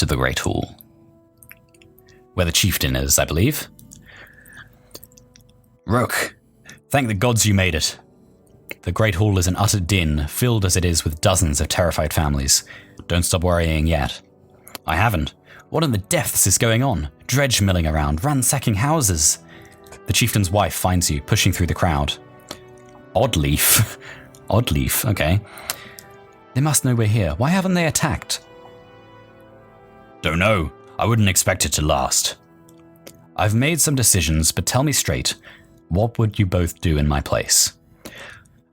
to the Great Hall. Where the chieftain is, I believe. Rook, thank the gods you made it. The Great Hall is an utter din, filled as it is with dozens of terrified families. Don't stop worrying yet. I haven't. What in the depths is going on? Dredge milling around, ransacking houses. The chieftain's wife finds you, pushing through the crowd. Oddleaf. Oddleaf, okay. They must know we're here. Why haven't they attacked? Don't know. I wouldn't expect it to last. I've made some decisions, but tell me straight. What would you both do in my place?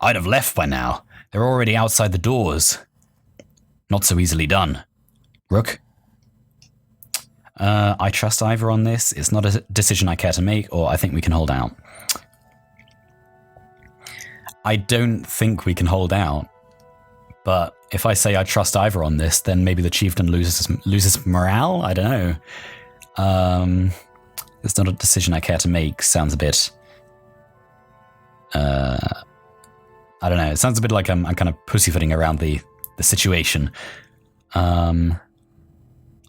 I'd have left by now. They're already outside the doors. Not so easily done. Rook? I trust Ivor on this. It's not a decision I care to make, or I think we can hold out. I don't think we can hold out. But if I say I trust Ivor on this, then maybe the chieftain loses morale? I don't know. It's not a decision I care to make. Sounds a bit... I don't know. It sounds a bit like I'm kind of pussyfooting around the situation. I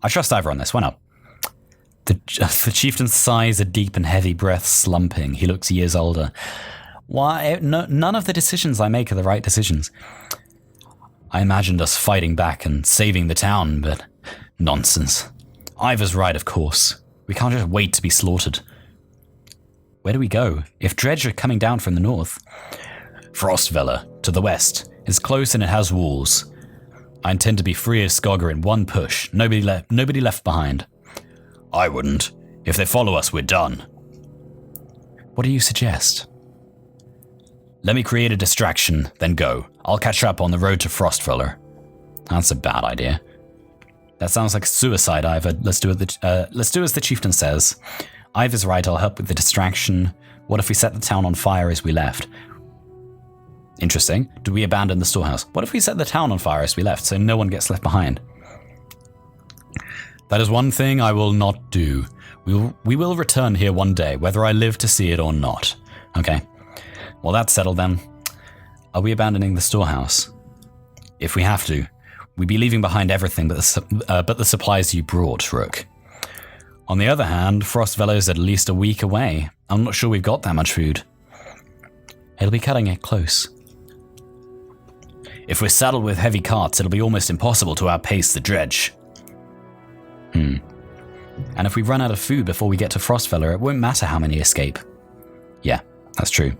trust Ivor on this. Why not? The chieftain sighs a deep and heavy breath, slumping. He looks years older. Why? No, none of the decisions I make are the right decisions. I imagined us fighting back and saving the town, but nonsense. Ivor's right, of course. We can't just wait to be slaughtered. Where do we go? If Dredge are coming down from the north... Frostveller, to the west. It's close and it has walls. I intend to be free as Skogger in one push. Nobody left behind. I wouldn't. If they follow us, we're done. What do you suggest? Let me create a distraction, then go. I'll catch up on the road to Frostveller. That's a bad idea. That sounds like suicide, Ivor. Let's do as the chieftain says. Ivor's right, I'll help with the distraction. What if we set the town on fire as we left? Interesting. Do we abandon the storehouse? What if we set the town on fire as we left, so no one gets left behind? That is one thing I will not do. We will return here one day, whether I live to see it or not. Okay. Well, that's settled then. Are we abandoning the storehouse? If we have to, we'd be leaving behind everything but the supplies you brought, Rook. On the other hand, Frostvellow's at least a week away. I'm not sure we've got that much food. It'll be cutting it close. If we're saddled with heavy carts, it'll be almost impossible to outpace the Dredge. And if we run out of food before we get to Frostfeller, it won't matter how many escape. Yeah, that's true.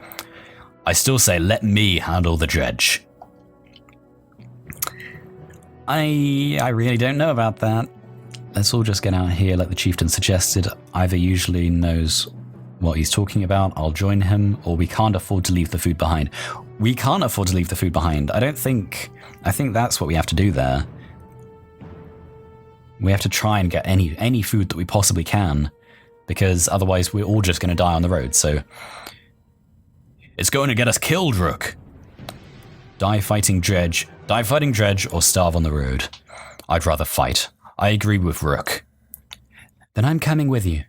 I still say let me handle the Dredge. I really don't know about that. Let's all just get out here like the chieftain suggested. Ivor usually knows what he's talking about. I'll join him, or we can't afford to leave the food behind. We can't afford to leave the food behind. I think that's what we have to do there. We have to try and get any food that we possibly can, because otherwise we're all just going to die on the road, so... It's going to get us killed, Rook! Die fighting Dredge, or starve on the road. I'd rather fight. I agree with Rook. Then I'm coming with you.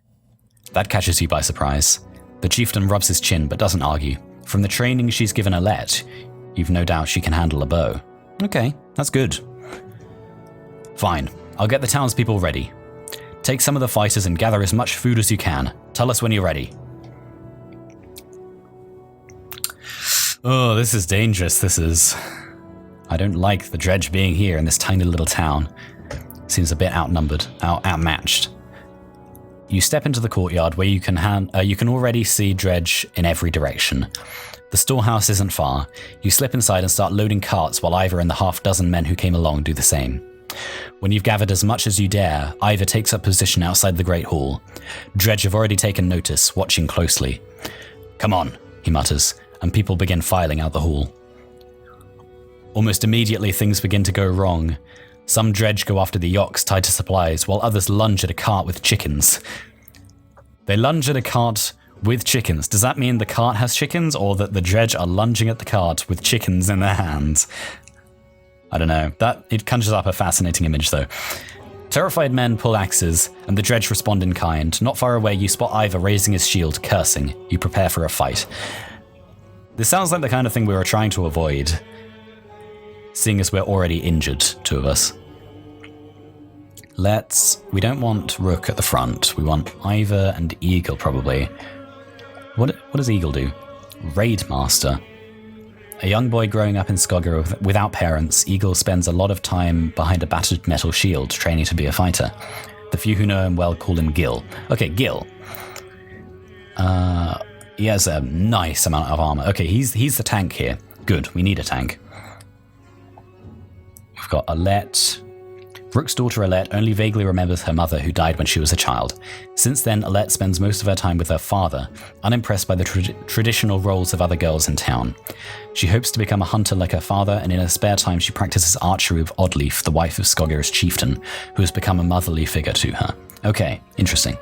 That catches you by surprise. The chieftain rubs his chin, but doesn't argue. From the training she's given Alette, you've no doubt she can handle a bow. Okay, that's good. Fine. I'll get the townspeople ready. Take some of the fighters and gather as much food as you can. Tell us when you're ready. Oh, this is dangerous, this is. I don't like the Dredge being here in this tiny little town. Seems a bit outmatched. You step into the courtyard where you can already see Dredge in every direction. The storehouse isn't far. You slip inside and start loading carts while Ivor and the half-dozen men who came along do the same. When you've gathered as much as you dare, Ivor takes up position outside the Great Hall. Dredge have already taken notice, watching closely. Come on, he mutters, and people begin filing out the hall. Almost immediately things begin to go wrong. Some Dredge go after the yokes tied to supplies, while others lunge at a cart with chickens. They lunge at a cart with chickens. Does that mean the cart has chickens, or that the Dredge are lunging at the cart with chickens in their hands? I don't know. It conjures up a fascinating image, though. Terrified men pull axes, and the Dredge respond in kind. Not far away, you spot Ivor raising his shield, cursing. You prepare for a fight. This sounds like the kind of thing we were trying to avoid, seeing as we're already injured, two of us. We don't want Rook at the front. We want Ivor and Eagle, probably. What does Eagle do? Raid Master. A young boy growing up in Skogger without parents, Eagle spends a lot of time behind a battered metal shield training to be a fighter. The few who know him well call him Gil. Okay, Gil. He has a nice amount of armor. Okay, he's the tank here. Good, we need a tank. We've got Alette. Rook's daughter Alette only vaguely remembers her mother who died when she was a child. Since then, Alette spends most of her time with her father, unimpressed by the traditional roles of other girls in town. She hopes to become a hunter like her father, and in her spare time she practices archery with Oddleaf, the wife of Skogger's chieftain, who has become a motherly figure to her. Okay, interesting.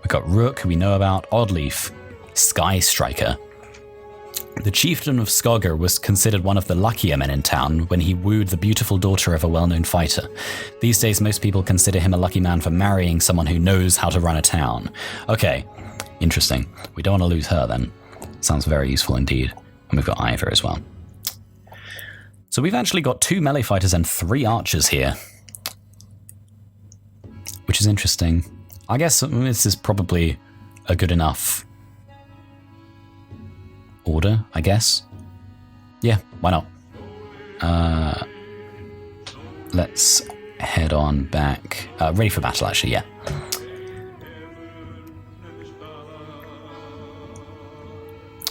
We've got Rook, who we know about, Oddleaf, Sky Striker. The chieftain of Skogger was considered one of the luckier men in town when he wooed the beautiful daughter of a well-known fighter. These days, most people consider him a lucky man for marrying someone who knows how to run a town. Okay, interesting. We don't want to lose her then. Sounds very useful indeed. And we've got Ivor as well. So we've actually got 2 melee fighters and 3 archers here, which is interesting. I guess this is probably a good enough order, I guess. Yeah, why not? Let's head on back. Ready for battle, actually, yeah.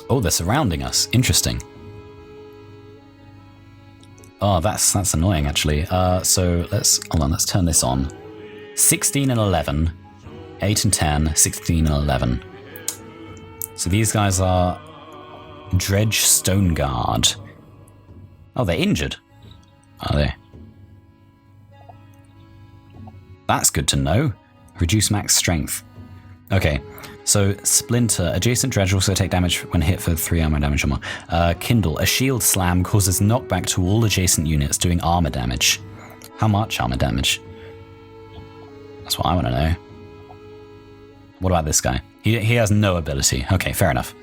Oh, they're surrounding us. Interesting. Oh, that's annoying, actually. So hold on, let's turn this on. 16 and 11. 8 and 10, 16 and 11. So these guys are Dredge Stone Guard. Oh, they're injured. Are they? That's good to know. Reduce max strength. Okay, so Splinter. Adjacent Dredge also take damage when hit for 3 armor damage or more. Kindle. A shield slam causes knockback to all adjacent units doing armor damage. How much armor damage? That's what I want to know. What about this guy? He has no ability. Okay, fair enough.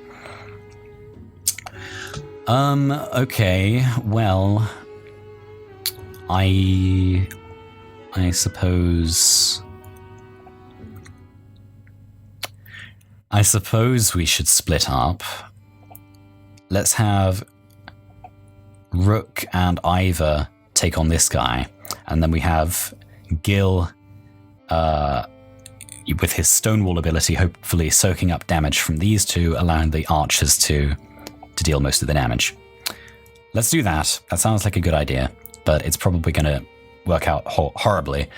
Okay, well, I suppose we should split up. Let's have Rook and Ivor take on this guy, and then we have Gil, with his Stonewall ability, hopefully soaking up damage from these two, allowing the archers to deal most of the damage. Let's do that. That sounds like a good idea, but it's probably going to work out horribly.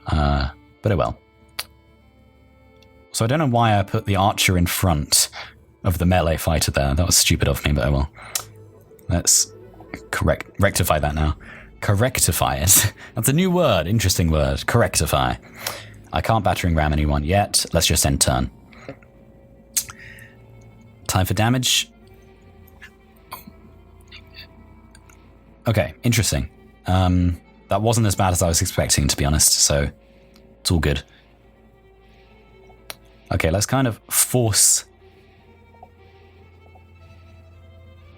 But it will. So I don't know why I put the archer in front of the melee fighter there. That was stupid of me, but I will. Let's rectify that now. Correctify it. That's a new word. Interesting word. Correctify. I can't battering ram anyone yet. Let's just end turn. Time for damage. Okay, interesting. That wasn't as bad as I was expecting, to be honest, so it's all good. Okay, let's kind of force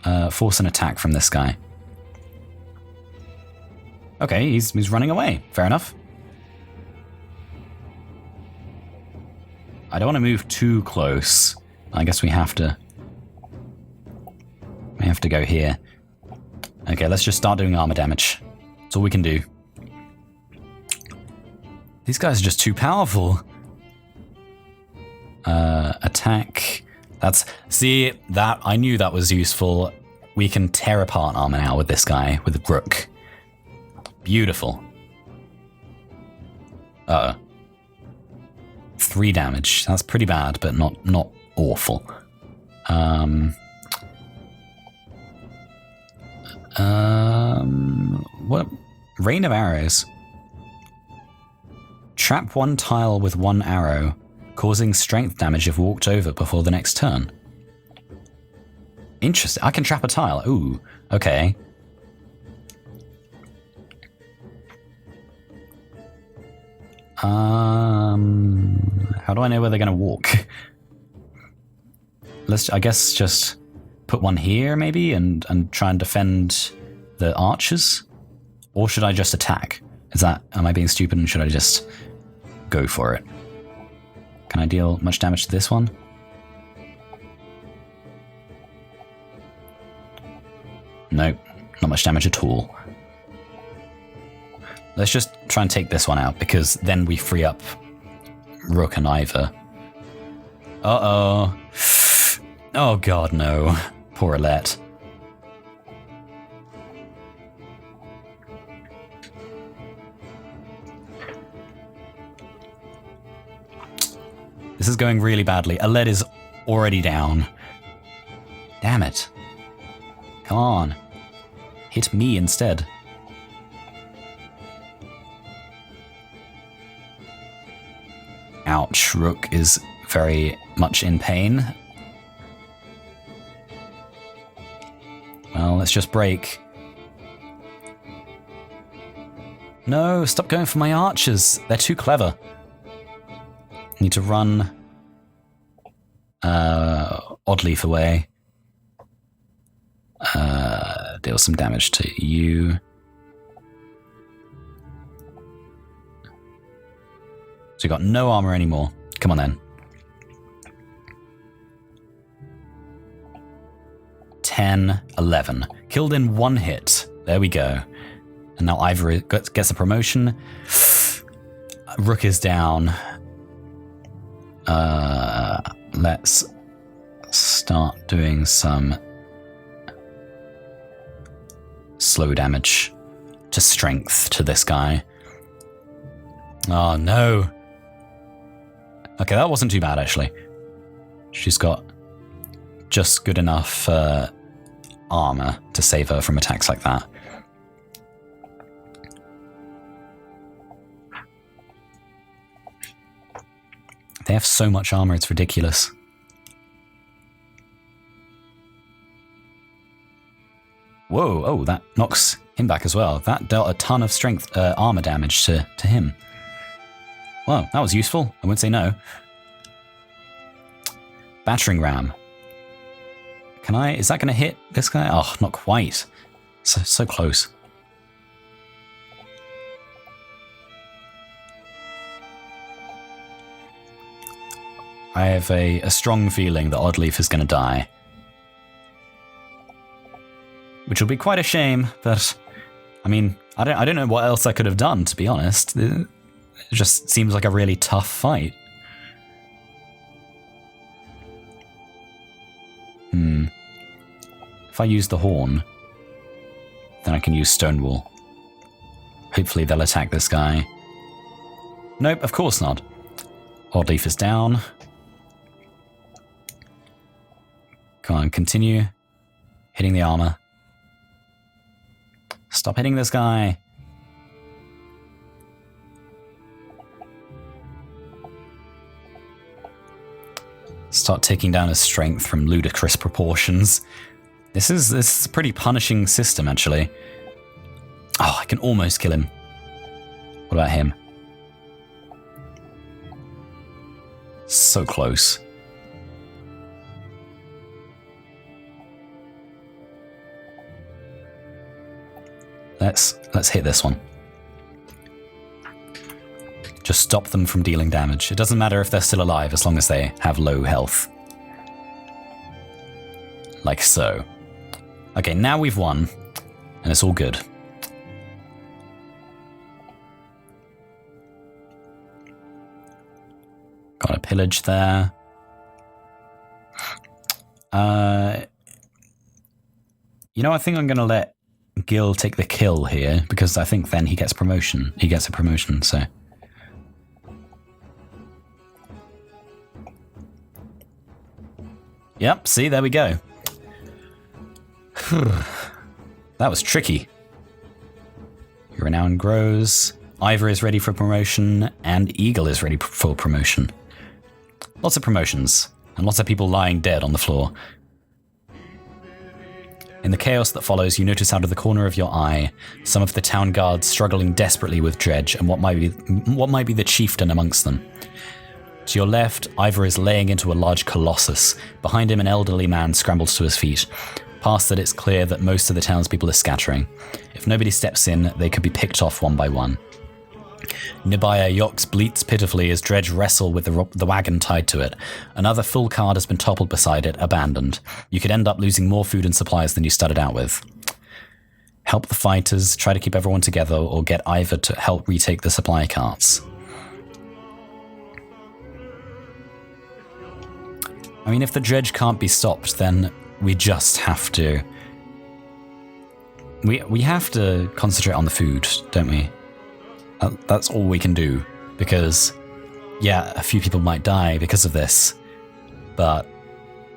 an attack from this guy. Okay, he's running away. Fair enough. I don't want to move too close. I guess we have to go here. Okay, let's just start doing armor damage. That's all we can do. These guys are just too powerful. Attack. I knew that was useful. We can tear apart armor now with this guy, with the Rook. Beautiful. 3 damage. That's pretty bad, but not awful. What? Rain of arrows. Trap 1 tile with 1 arrow, causing strength damage if walked over before the next turn. Interesting. I can trap a tile. Ooh, okay. How do I know where they're going to walk? I guess just put one here maybe and try and defend the archers? Or should I just attack? Am I being stupid and should I just go for it? Can I deal much damage to this one? Nope, not much damage at all. Let's just try and take this one out, because then we free up Rook and Ivor. Uh-oh. Oh god, no. Poor Alette. This is going really badly. Alette is already down. Damn it. Come on. Hit me instead. Ouch, Rook is very much in pain. Well, let's just break. No, stop going for my archers. They're too clever. Need to run Oddleaf away. Deal some damage to you. So you got no armor anymore. Come on then. 10, 11. Killed in one hit. There we go. And now Ivor gets a promotion. Rook is down. Let's start doing some slow damage to strength to this guy. Oh no. Okay, that wasn't too bad actually. She's got just good enough armor to save her from attacks like that. They have so much armor, it's ridiculous. Whoa, oh, that knocks him back as well. That dealt a ton of strength, armor damage to him. Well, that was useful. I wouldn't say no. Battering ram. Is that going to hit this guy? Oh, not quite. So close. I have a strong feeling that Oddleaf is going to die. Which will be quite a shame, but I mean, I don't know what else I could have done, to be honest. It just seems like a really tough fight. If I use the horn, then I can use Stonewall. Hopefully they'll attack this guy. Nope, of course not. Oddleaf is down. Come on, continue hitting the armor. Stop hitting this guy. Start taking down his strength from ludicrous proportions. This is a pretty punishing system, actually. Oh, I can almost kill him. What about him? So close. Let's hit this one. Just stop them from dealing damage. It doesn't matter if they're still alive as long as they have low health. Like so. Okay, now we've won, and it's all good. Got a pillage there. You know, I think I'm going to let Gil take the kill here, because I think then he gets promotion. He gets a promotion, so... Yep, see, there we go. That was tricky. Your renown grows. Ivor is ready for promotion, and Eagle is ready for promotion. Lots of promotions, and lots of people lying dead on the floor. In the chaos that follows, you notice out of the corner of your eye some of the town guards struggling desperately with Dredge and what might be the chieftain amongst them. To your left, Ivor is laying into a large colossus. Behind him, an elderly man scrambles to his feet. Past that, it's clear that most of the townspeople are scattering. If nobody steps in, they could be picked off one by one. Nearby, a yox bleats pitifully as Dredge wrestle with the wagon tied to it. Another full cart has been toppled beside it, abandoned. You could end up losing more food and supplies than you started out with. Help the fighters, try to keep everyone together, or get Ivor to help retake the supply carts. I mean, if the dredge can't be stopped, then we just have to... We have to concentrate on the food, don't we? That's all we can do, because, yeah, a few people might die because of this, but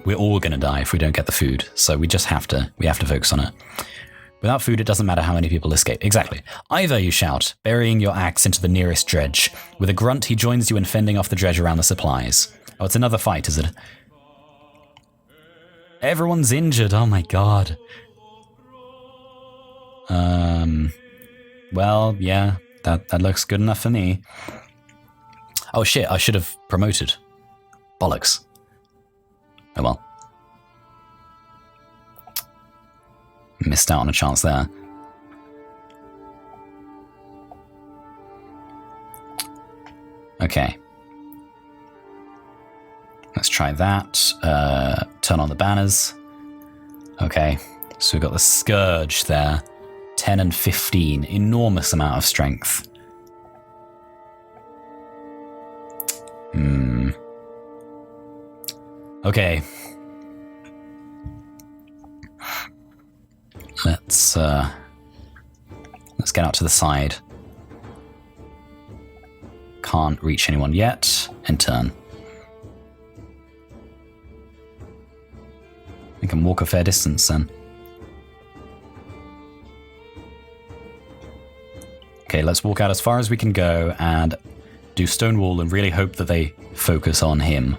we're all going to die if we don't get the food, so we just have to focus on it. Without food, it doesn't matter how many people escape. Exactly. Ivor, you shout, burying your axe into the nearest dredge. With a grunt, he joins you in fending off the dredge around the supplies. Oh, it's another fight, is it? Everyone's injured, oh my god. Well, yeah, that looks good enough for me. Oh shit, I should have promoted. Bollocks. Oh well. Missed out on a chance there. Okay. Let's try that. Turn on the banners. Okay, so we've got the Scourge there. 10 and 15. Enormous amount of strength. Okay. Let's get out to the side. Can't reach anyone yet. And turn. We can walk a fair distance then. Okay, let's walk out as far as we can go and do Stonewall and really hope that they focus on him.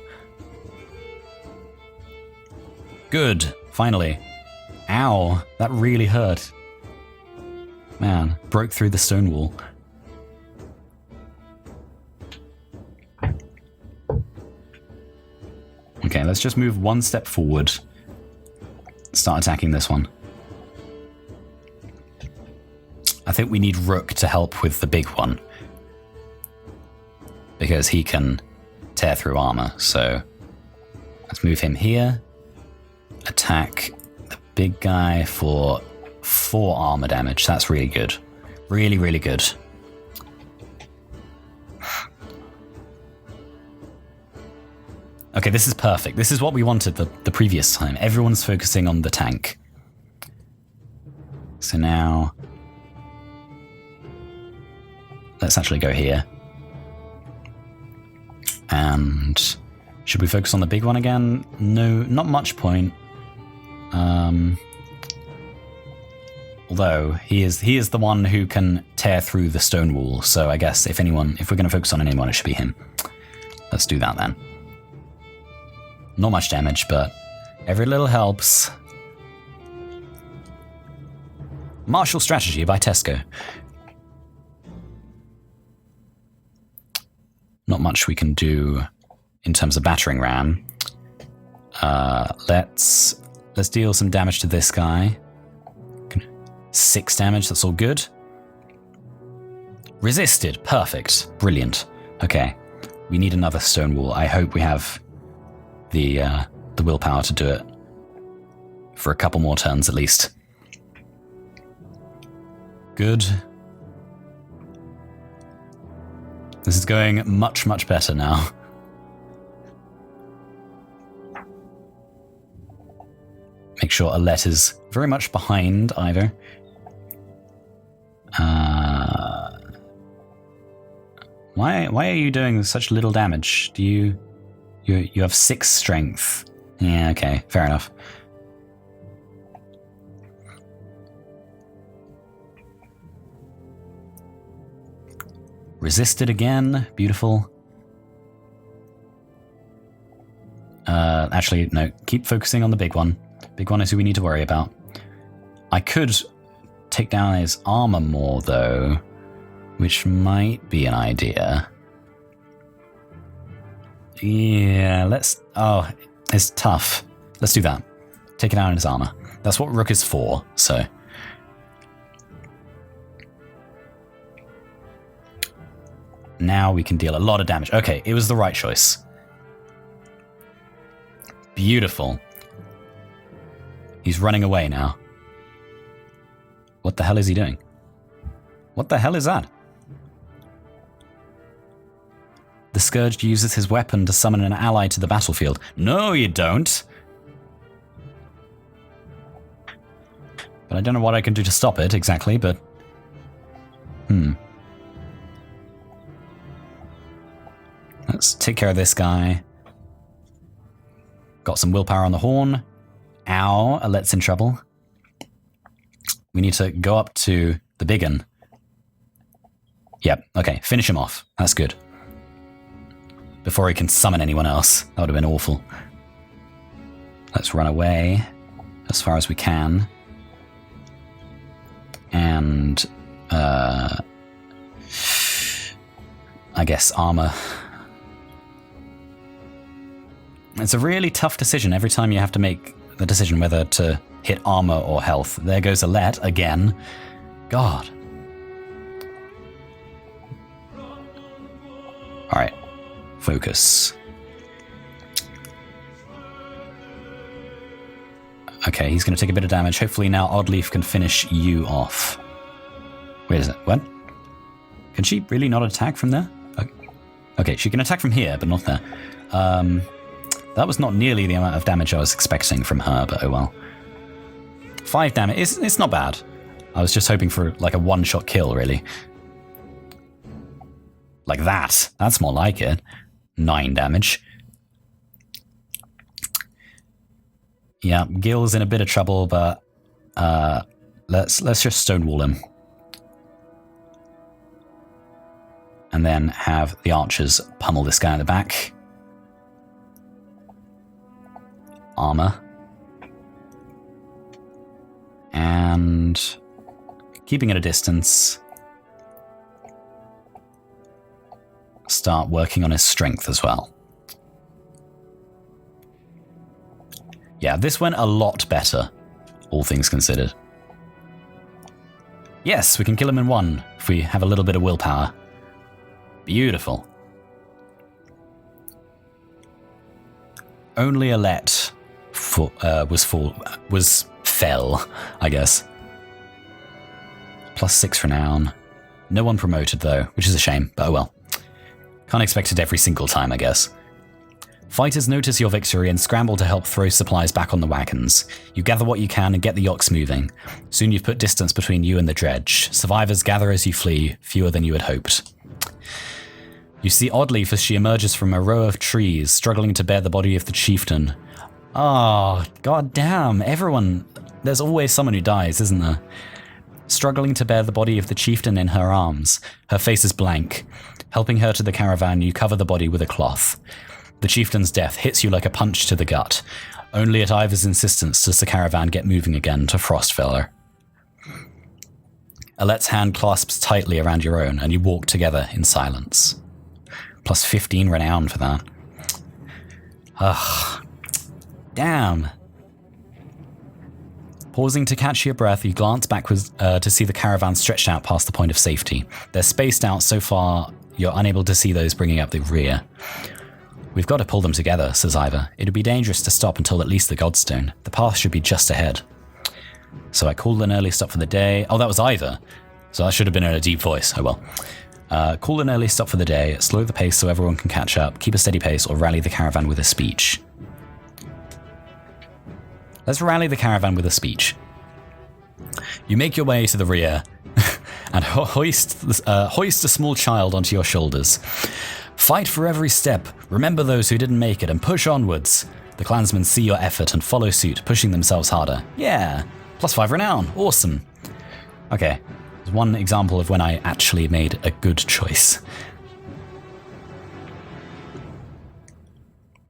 Good, finally. Ow, that really hurt. Man, broke through the Stonewall. Okay, let's just move one step forward. Start attacking this one. I think we need Rook to help with the big one, because he can tear through armor. So let's move him here. Attack the big guy for 4 armor damage. That's really good. Really, really good. Okay, this is perfect. This is what we wanted the previous time. Everyone's focusing on the tank. So now... let's actually go here. And... should we focus on the big one again? No, not much point. Although, he is the one who can tear through the stone wall, so I guess if we're going to focus on anyone, it should be him. Let's do that then. Not much damage, but every little helps. Martial Strategy by Tesco. Not much we can do in terms of battering ram. Let's deal some damage to this guy. 6 damage, that's all good. Resisted, perfect, brilliant. Okay, we need another stone wall. I hope we have the willpower to do it for a couple more turns at least. Good. This is going much, much better now. Make sure Alette is very much behind either. Why are you doing such little damage? Do you have 6 strength? Yeah, okay, fair enough. Resisted again, beautiful. Actually, no, keep focusing on the big one. Big one is who we need to worry about. I could take down his armor more, though, which might be an idea. Yeah, let's... oh, it's tough. Let's do that. Take it out in his armor. That's what Rook is for, so... Now we can deal a lot of damage. Okay, it was the right choice. Beautiful. He's running away now. What the hell is he doing? What the hell is that? The Scourge uses his weapon to summon an ally to the battlefield. No, you don't. But I don't know what I can do to stop it exactly, but... Let's take care of this guy. Got some willpower on the horn. Ow, Alet's in trouble. We need to go up to the big one. Yep, okay, finish him off. That's good. Before he can summon anyone else. That would have been awful. Let's run away as far as we can. And, I guess armor. It's a really tough decision every time you have to make the decision whether to hit armor or health. There goes Alet again. God. Alright. Focus. Okay, he's going to take a bit of damage. Hopefully now Oddleaf can finish you off. Wait, is it? What? Can she really not attack from there? Okay, she can attack from here, but not there. That was not nearly the amount of damage I was expecting from her, but oh well. 5 damage. It's not bad. I was just hoping for like a one-shot kill, really. Like that. That's more like it. 9 damage. Yeah, Gil's in a bit of trouble, but let's just stonewall him. And then have the archers pummel this guy in the back. Armor. And keeping at a distance, start working on his strength as well. Yeah, this went a lot better, all things considered. Yes, we can kill him in one if we have a little bit of willpower. Beautiful. Only Alet fell, I guess. +6 renown. No one promoted though, which is a shame, but oh well. Can't expect it every single time, I guess. Fighters notice your victory and scramble to help throw supplies back on the wagons. You gather what you can and get the yokes moving. Soon you've put distance between you and the dredge. Survivors gather as you flee, fewer than you had hoped. You see Oddleaf as she emerges from a row of trees, struggling to bear the body of the chieftain. Oh, god damn, everyone... There's always someone who dies, isn't there? Struggling to bear the body of the chieftain in her arms. Her face is blank. Helping her to the caravan, you cover the body with a cloth. The chieftain's death hits you like a punch to the gut. Only at Ivor's insistence does the caravan get moving again to Frostfeller. Alet's hand clasps tightly around your own, and you walk together in silence. +15 renown for that. Ugh. Damn. Pausing to catch your breath, you glance backwards to see the caravan stretched out past the point of safety. They're spaced out so far, you're unable to see those bringing up the rear. We've got to pull them together, says Ivor. It'd be dangerous to stop until at least the Godstone. The path should be just ahead. So I called an early stop for the day. Oh, that was Ivor. So that should have been in a deep voice. Oh well. Call an early stop for the day. Slow the pace so everyone can catch up. Keep a steady pace or rally the caravan with a speech. Let's rally the caravan with a speech. You make your way to the rear and hoist a small child onto your shoulders. Fight for every step. Remember those who didn't make it and push onwards. The clansmen see your effort and follow suit, pushing themselves harder. Yeah, +5 renown. Awesome. Okay, there's one example of when I actually made a good choice.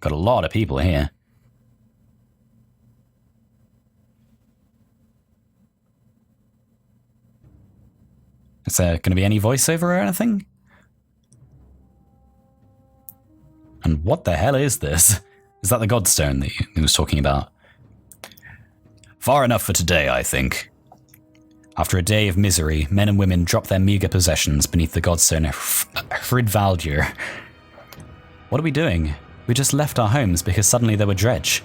Got a lot of people here. Is there going to be any voiceover or anything? And what the hell is this? Is that the Godstone that he was talking about? Far enough for today, I think. After a day of misery, men and women drop their meager possessions beneath the godstone Fridvaldur. What are we doing? We just left our homes because suddenly there were dredge.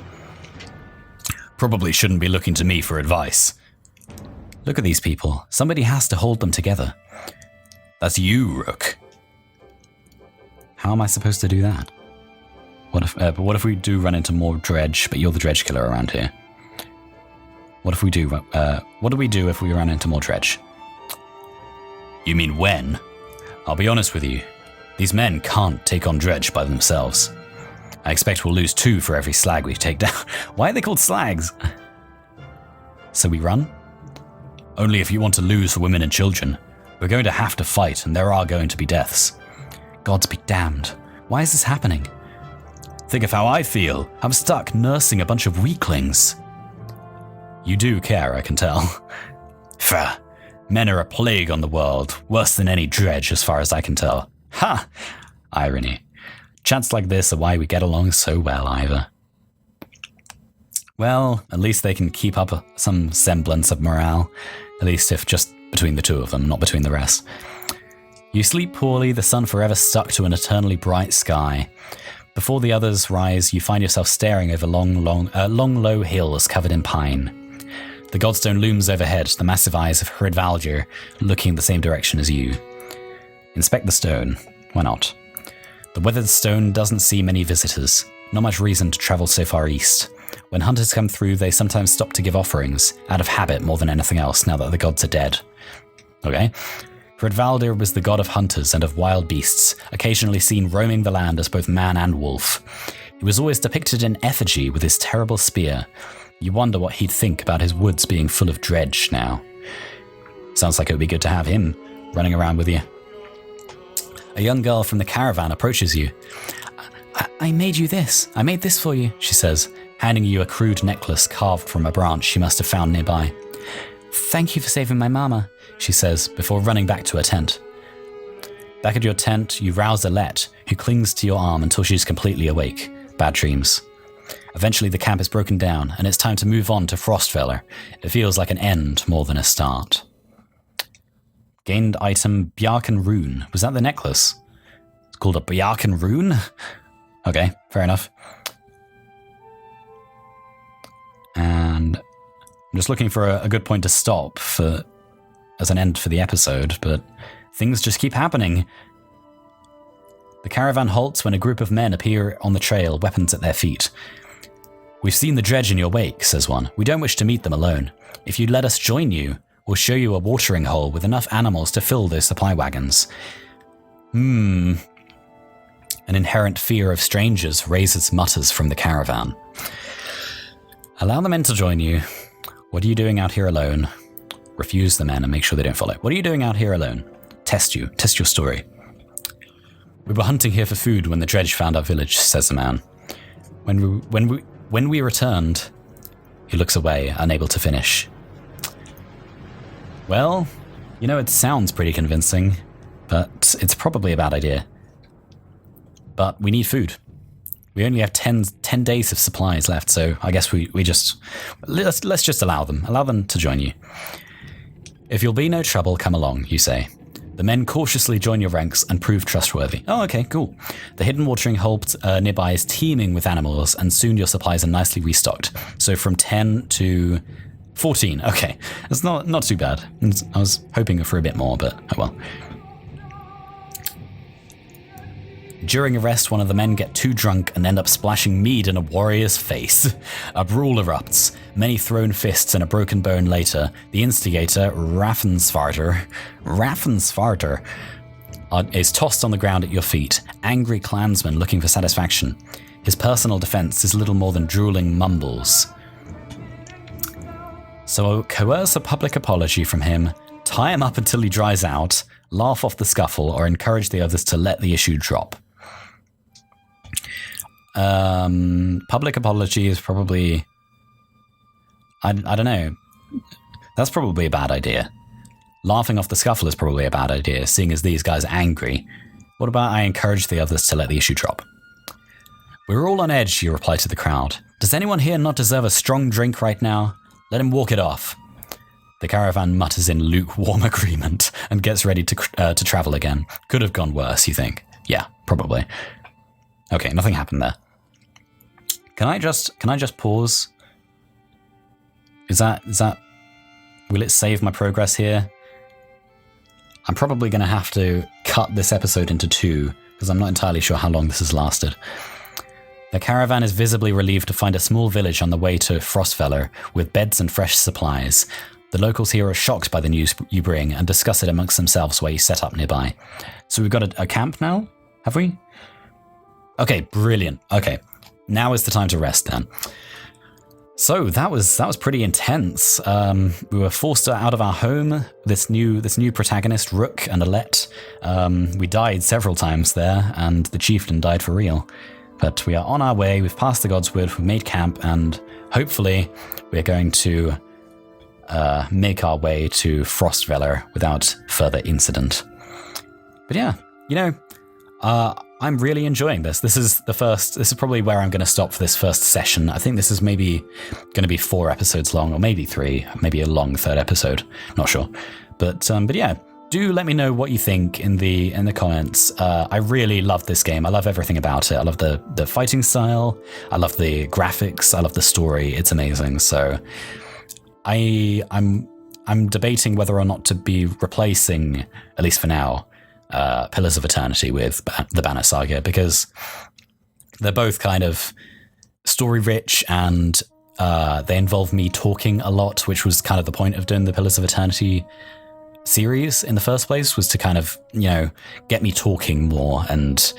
Probably shouldn't be looking to me for advice. Look at these people. Somebody has to hold them together. That's you, Rook. How am I supposed to do that? What if we do run into more dredge, but you're the dredge killer around here? What if we do? What do we do if we run into more dredge? You mean when? I'll be honest with you. These men can't take on dredge by themselves. I expect we'll lose 2 for every slag we take down. Why are they called slags? So we run? Only if you want to lose for women and children. We're going to have to fight, and there are going to be deaths. Gods be damned. Why is this happening? Think of how I feel. I'm stuck nursing a bunch of weaklings. You do care, I can tell. Pfft. Men are a plague on the world, worse than any dredge as far as I can tell. Ha! Irony. Chats like this are why we get along so well, Ivor. Well, at least they can keep up some semblance of morale. At least if just between the 2 of them, not between the rest. You sleep poorly, the sun forever stuck to an eternally bright sky. Before the others rise, you find yourself staring over long, low hills covered in pine. The godstone looms overhead, the massive eyes of Fridvaldur looking the same direction as you. Inspect the stone. Why not? The weathered stone doesn't see many visitors. Not much reason to travel so far east. When hunters come through, they sometimes stop to give offerings, out of habit more than anything else now that the gods are dead. Okay. Fridvaldur was the god of hunters and of wild beasts, occasionally seen roaming the land as both man and wolf. He was always depicted in effigy with his terrible spear. You wonder what he'd think about his woods being full of dredge now. Sounds like it would be good to have him running around with you. A young girl from the caravan approaches you. I made you this. I made this for you, she says, handing you a crude necklace carved from a branch she must have found nearby. Thank you for saving my mama, she says, before running back to her tent. Back at your tent, you rouse Alette, who clings to your arm until she's completely awake. Bad dreams. Eventually the camp is broken down, and it's time to move on to Frostfeller. It feels like an end more than a start. Gained item Bjarken Rune. Was that the necklace? It's called a Bjarken Rune? Okay, fair enough. And I'm just looking for a good point to stop as an end for the episode, but things just keep happening. The caravan halts when a group of men appear on the trail, weapons at their feet. We've seen the dredge in your wake, says one. We don't wish to meet them alone. If you'd let us join you, we'll show you a watering hole with enough animals to fill those supply wagons. An inherent fear of strangers raises mutters from the caravan. Allow the men to join you. What are you doing out here alone? Refuse the men and make sure they don't follow. What are you doing out here alone? Test your story. We were hunting here for food when the dredge found our village, says the man. When we returned, he looks away, unable to finish. Well, you know, it sounds pretty convincing, but it's probably a bad idea. But we need food. We only have 10 days of supplies left, so I guess let's just allow them to join you. If you'll be no trouble, come along, you say. The men cautiously join your ranks and prove trustworthy. Oh, okay, cool. The hidden watering hole nearby is teeming with animals, and soon your supplies are nicely restocked. So from 10 to 14. Okay, it's not too bad. I was hoping for a bit more, but oh well. During a rest, one of the men get too drunk and end up splashing mead in a warrior's face. A brawl erupts. Many thrown fists and a broken bone later, the instigator, Raffensvarter, is tossed on the ground at your feet, angry clansman looking for satisfaction. His personal defense is little more than drooling mumbles. So coerce a public apology from him, tie him up until he dries out, laugh off the scuffle, or encourage the others to let the issue drop. Public apology is probably... I don't know. That's probably a bad idea. Laughing off the scuffle is probably a bad idea, seeing as these guys are angry. What about I encourage the others to let the issue drop? We're all on edge, you reply to the crowd. Does anyone here not deserve a strong drink right now? Let him walk it off. The caravan mutters in lukewarm agreement and gets ready to travel again. Could have gone worse, you think? Yeah, probably. Okay, nothing happened there. Can I just pause? Is that will it save my progress here? I'm probably going to have to cut this episode into 2 because I'm not entirely sure how long this has lasted. The caravan is visibly relieved to find a small village on the way to Frostfeller with beds and fresh supplies. The locals here are shocked by the news you bring and discuss it amongst themselves where you set up nearby. So we've got a camp now, have we? Okay, brilliant. Okay, now is the time to rest then. So that was pretty intense. We were forced out of our home. This new protagonist, Rook and Alette. We died several times there, and the chieftain died for real. But we are on our way. We've passed the Godswood. We've made camp, and hopefully we're going to make our way to Frostfeller without further incident. But yeah, you know, I'm really enjoying this. This is probably where I'm going to stop for this first session. I think this is maybe going to be 4 episodes long, or maybe 3, maybe a long 3rd episode. Not sure. But yeah, do let me know what you think in the comments. I really love this game. I love everything about it. I love the fighting style. I love the graphics. I love the story. It's amazing. So I'm debating whether or not to be replacing, at least for now, Pillars of Eternity with the Banner Saga, because they're both kind of story rich and they involve me talking a lot, which was kind of the point of doing the Pillars of Eternity series in the first place, was to kind of, you know, get me talking more and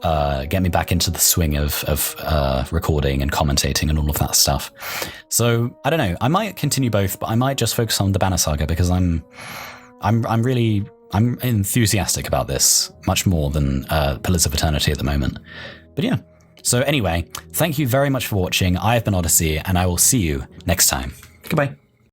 get me back into the swing of recording and commentating and all of that stuff. So I don't know, I might continue both, but I might just focus on the Banner Saga because I'm enthusiastic about this much more than Pillars of Eternity at the moment. But yeah, so anyway, thank you very much for watching. I have been Odyssey, and I will see you next time. Goodbye.